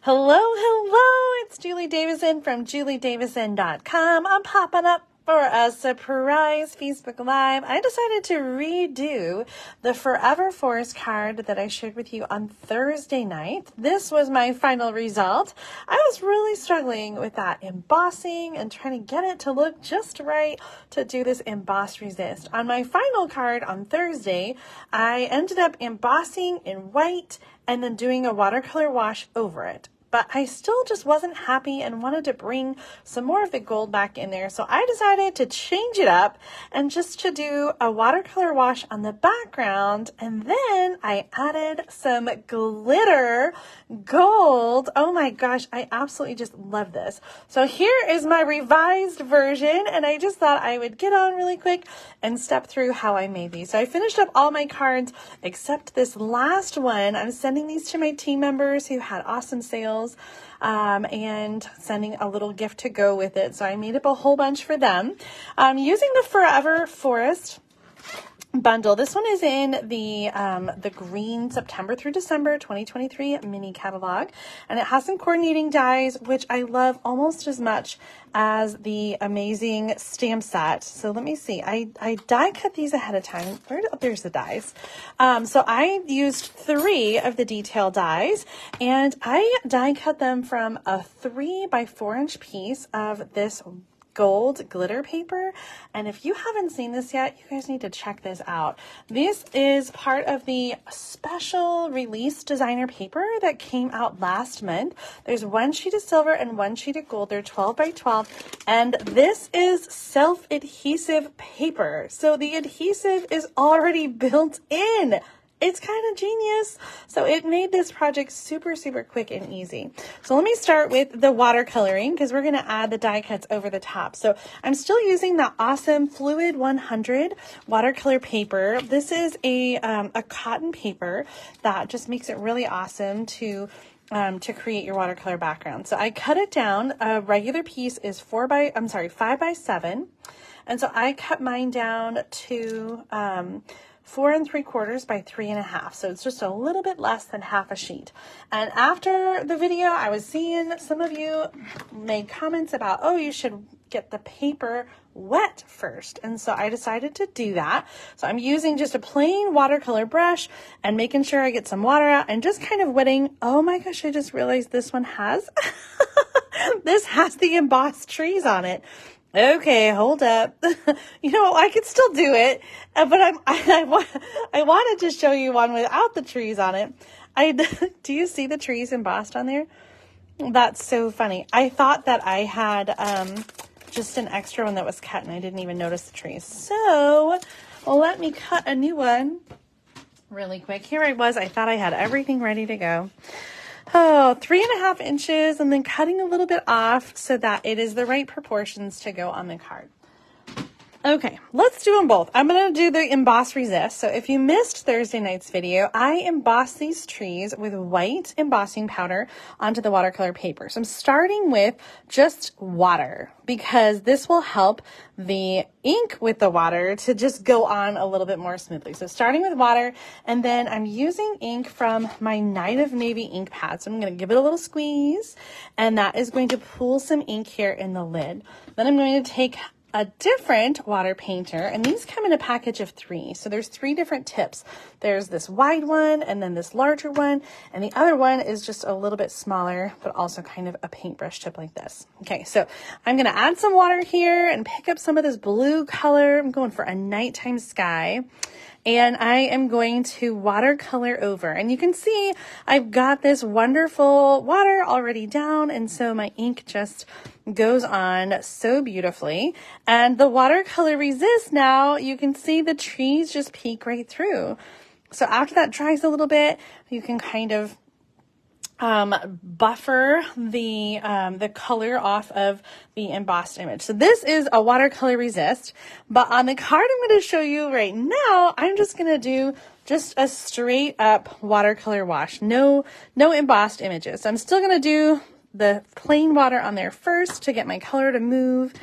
Hello, hello, it's Julie Davison from juliedavison.com. I'm popping up for a surprise Facebook Live. I decided to redo the Forever Forest card that I shared with you on Thursday night. This was my final result. I was really struggling with that embossing and trying to get it to look just right to do this emboss resist. On my final card on Thursday, I ended up embossing in white and then doing a watercolor wash over it. But I still just wasn't happy and wanted to bring some more of the gold back in there. So I decided to change it up and just to do a watercolor wash on the background. And then I added some glitter gold. Oh my gosh, I absolutely just love this. So here is my revised version. And I just thought I would get on really quick and step through how I made these. So I finished up all my cards except this last one. I'm sending these to my team members who had awesome sales. And sending a little gift to go with it. So I made up a whole bunch for them. Using the Forever Forest bundle. This one is in the green September through December 2023 mini catalog, and it has some coordinating dies, which I love almost as much as the amazing stamp set. So let me see. I die cut these ahead of time. There's the dies. So I used 3 of the detail dies, and I die cut them from a 3 by 4 inch piece of this gold glitter paper. And if you haven't seen this yet, you guys need to check this out. This is part of the special release designer paper that came out last month. There's 1 sheet of silver and 1 sheet of gold. They're 12 by 12. And this is self-adhesive paper. So the adhesive is already built in. It's kind of genius. So it made this project super, super quick and easy. So let me start with the watercoloring because we're going to add the die cuts over the top. So I'm still using the awesome Fluid 100 watercolor paper. This is a cotton paper that just makes it really awesome to create your watercolor background. So I cut it down. A regular piece is 5 by 7. And so I cut mine down to 4 3/4 by 3 1/2. So it's just a little bit less than half a sheet. And after the video, I was seeing some of you made comments about, oh, you should get the paper wet first. And so I decided to do that. So I'm using just a plain watercolor brush and making sure I get some water out and just kind of wetting. Oh my gosh, I just realized this one has, this has the embossed trees on it. Okay, hold up. You know, I could still do it, but I wanted to show you one without the trees on it. Do you see the trees embossed on there? That's so funny. I thought that I had just an extra one that was cut and I didn't even notice the trees. So, well, let me cut a new one really quick. Here I was. I thought I had everything ready to go. Oh, 3 1/2 inches and then cutting a little bit off so that it is the right proportions to go on the card. Okay, let's do them both. I'm going to do the emboss resist. So if you missed Thursday night's video, I embossed these trees with white embossing powder onto the watercolor paper. So I'm starting with just water because this will help the ink with the water to just go on a little bit more smoothly. So starting with water, and then I'm using ink from my Night of Navy ink pad. So I'm going to give it a little squeeze, and that is going to pull some ink here in the lid. Then I'm going to take a different water painter, and these come in a package of 3. So there's 3 different tips. There's this wide one and then this larger one, and the other one is just a little bit smaller, but also kind of a paintbrush tip like this. Okay, so I'm going to add some water here and pick up some of this blue color. I'm going for a nighttime sky. And I am going to watercolor over. And you can see I've got this wonderful water already down. And so my ink just goes on so beautifully. And the watercolor resist now, you can see the trees just peek right through. So after that dries a little bit, you can kind of buffer the color off of the embossed image. So this is a watercolor resist, but on the card I'm going to show you right now, I'm just going to do just a straight up watercolor wash. No embossed images. So I'm still going to do the plain water on there first to get my color to move.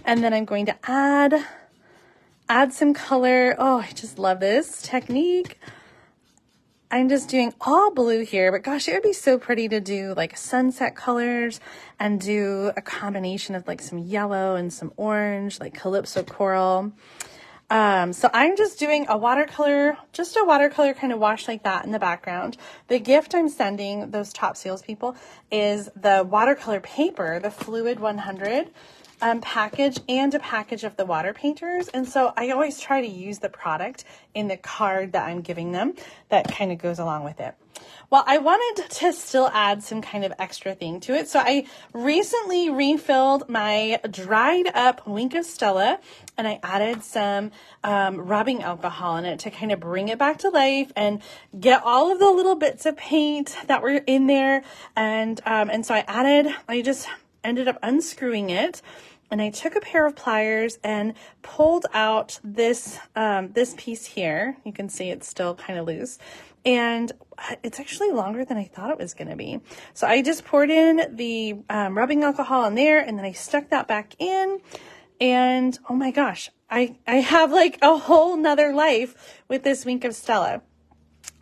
And then I'm going to add some color. Oh, I just love this technique. I'm just doing all blue here, but gosh, it would be so pretty to do like sunset colors and do a combination of like some yellow and some orange, like calypso coral. So I'm just doing a watercolor, just a watercolor kind of wash like that in the background. The gift I'm sending those top salespeople is the watercolor paper, the Fluid 100 package, and a package of the water painters. And so I always try to use the product in the card that I'm giving them that kind of goes along with it. Well, I wanted to still add some kind of extra thing to it. So I recently refilled my dried up Wink of Stella, and I added some rubbing alcohol in it to kind of bring it back to life and get all of the little bits of paint that were in there. And so I just ended up unscrewing it. And I took a pair of pliers and pulled out this piece here. You can see it's still kind of loose. And it's actually longer than I thought it was going to be. So I just poured in the rubbing alcohol in there, and then I stuck that back in. And oh my gosh, I have like a whole nother life with this Wink of Stella.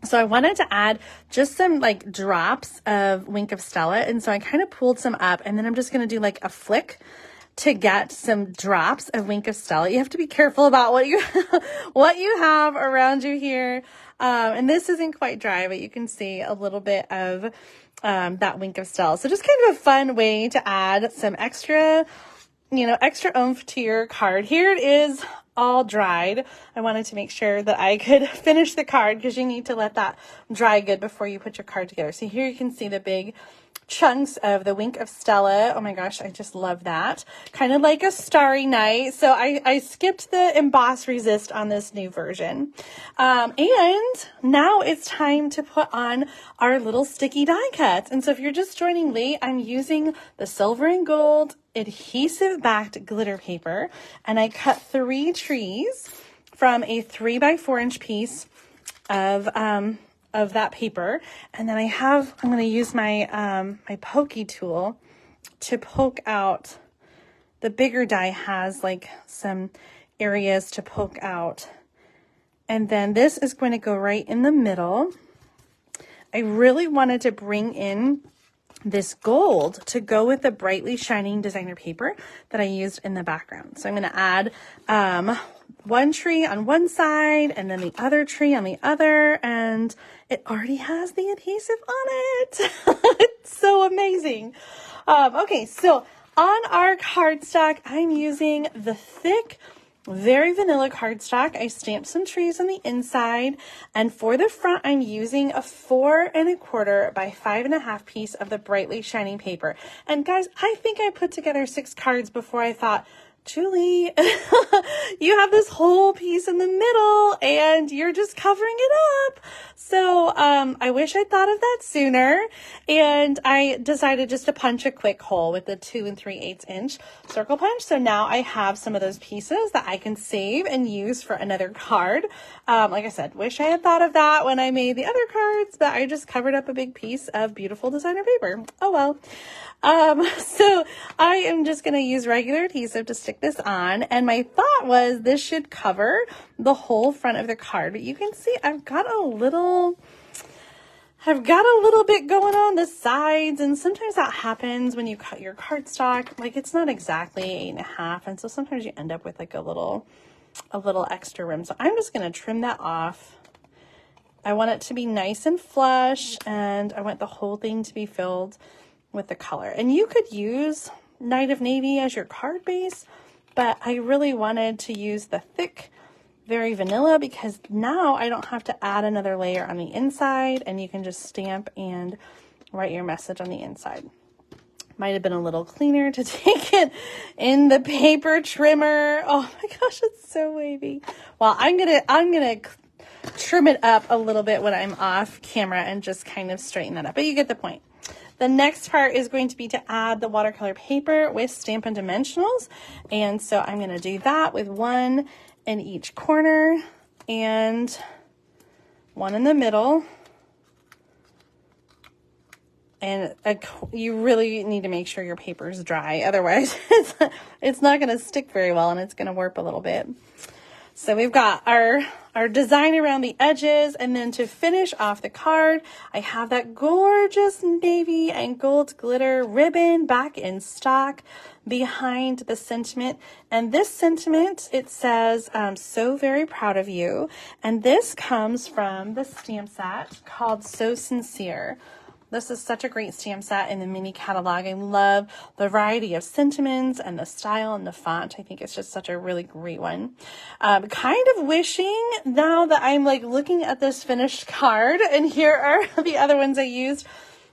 So I wanted to add just some like drops of Wink of Stella. And so I kind of pulled some up, and then I'm just going to do like a flick to get some drops of Wink of Stella. You have to be careful about what you have around you here. And this isn't quite dry, but you can see a little bit of that Wink of Stella. So just kind of a fun way to add some extra oomph to your card. Here it is all dried. I wanted to make sure that I could finish the card because you need to let that dry good before you put your card together. So here you can see the big chunks of the Wink of Stella. Oh my gosh, I just love that. Kind of like a starry night. So I skipped the emboss resist on this new version. And now it's time to put on our little sticky die cuts. And so if you're just joining late, I'm using the silver and gold adhesive backed glitter paper. And I cut 3 trees from a 3x4 inch piece of that paper. And then I'm going to use my my pokey tool to poke out. The bigger die has like some areas to poke out. And then this is going to go right in the middle. I really wanted to bring in this gold to go with the brightly shining designer paper that I used in the background. So I'm going to add one tree on one side and then the other tree on the other, and it already has the adhesive on it. It's so amazing. Okay, so on our cardstock, I'm using the thick, very vanilla cardstock. I stamped some trees on the inside, and for the front, I'm using a 4 1/4 by 5.5 piece of the brightly shining paper. And guys, I think I put together 6 cards before I thought, Julie, you have this whole piece in the middle and you're just covering it up. So I wish I'd thought of that sooner. And I decided just to punch a quick hole with the 2 3/8 inch circle punch. So now I have some of those pieces that I can save and use for another card. Like I said, wish I had thought of that when I made the other cards, but I just covered up a big piece of beautiful designer paper. Oh well. So I am just going to use regular adhesive to stick this on. And my thought was this should cover the whole front of the card, but you can see I've got a little bit going on the sides. And sometimes that happens when you cut your cardstock. Like it's not exactly 8.5. And so sometimes you end up with like a little extra rim. So I'm just going to trim that off. I want it to be nice and flush, and I want the whole thing to be filled with the color. And you could use Night of Navy as your card base, but I really wanted to use the thick, very vanilla, because now I don't have to add another layer on the inside, and you can just stamp and write your message on the inside. Might have been a little cleaner to take it in the paper trimmer. Oh my gosh, it's so wavy. Well, I'm gonna trim it up a little bit when I'm off camera and just kind of straighten that up, but you get the point. The next part is going to be to add the watercolor paper with Stampin' Dimensionals. And so I'm going to do that with 1 in each corner and 1 in the middle. And you really need to make sure your paper is dry. Otherwise, it's not going to stick very well and it's going to warp a little bit. So we've got our our design around the edges. And then to finish off the card, I have that gorgeous navy and gold glitter ribbon back in stock behind the sentiment. And this sentiment, it says, so very proud of you. And this comes from the stamp set called So Sincere. This is such a great stamp set in the mini catalog. I love the variety of sentiments and the style and the font. I think it's just such a really great one. Kind of wishing now that I'm like looking at this finished card, and here are the other ones I used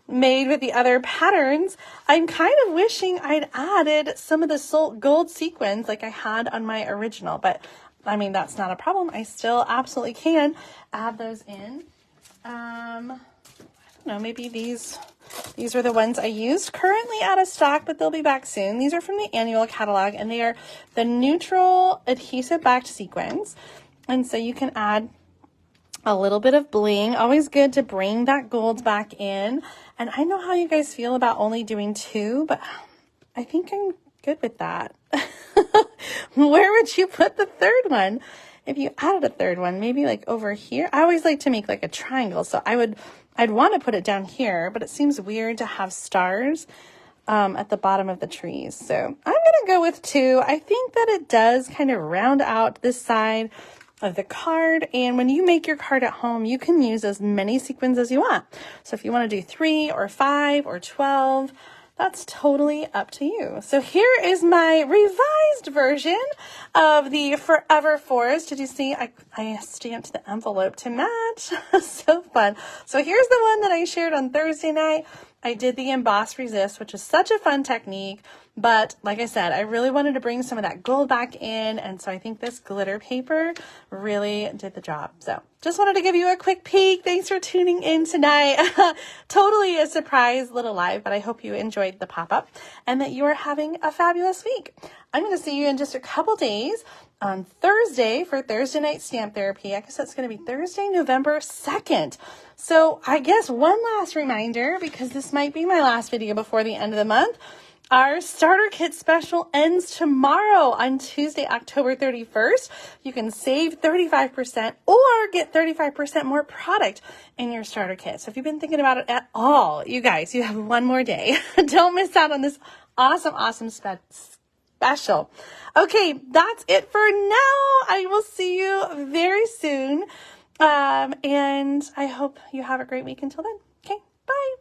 made with the other patterns. I'm kind of wishing I'd added some of the gold sequins like I had on my original, but I mean, that's not a problem. I still absolutely can add those in. No, maybe these are the ones I used, currently out of stock, but they'll be back soon. These are from the annual catalog, and they are the neutral adhesive backed sequins. And so you can add a little bit of bling. Always good to bring that gold back in. And I know how you guys feel about only doing 2, but I think I'm good with that. Where would you put the third one? If you added a third one, maybe like over here. I always like to make like a triangle, so I'd want to put it down here, but it seems weird to have stars at the bottom of the trees. So I'm going to go with 2. I think that it does kind of round out this side of the card. And when you make your card at home, you can use as many sequins as you want. So if you want to do 3 or 5 or 12, that's totally up to you. So here is my revised version of the Forever Forest. Did you see? I stamped the envelope to match. So fun. So here's the one that I shared on Thursday night. I did the emboss resist, which is such a fun technique. But like I said, I really wanted to bring some of that gold back in. And so I think this glitter paper really did the job. So just wanted to give you a quick peek. Thanks for tuning in tonight. Totally a surprise little live, but I hope you enjoyed the pop-up and that you are having a fabulous week. I'm going to see you in just a couple days on Thursday for Thursday Night Stamp Therapy. I guess that's going to be Thursday, November 2nd. So I guess one last reminder, because this might be my last video before the end of the month. Our starter kit special ends tomorrow on Tuesday, October 31st. You can save 35% or get 35% more product in your starter kit. So if you've been thinking about it at all, you guys, you have one more day. Don't miss out on this awesome special. Okay, that's it for now. I will see you very soon. And I hope you have a great week until then. Okay, bye.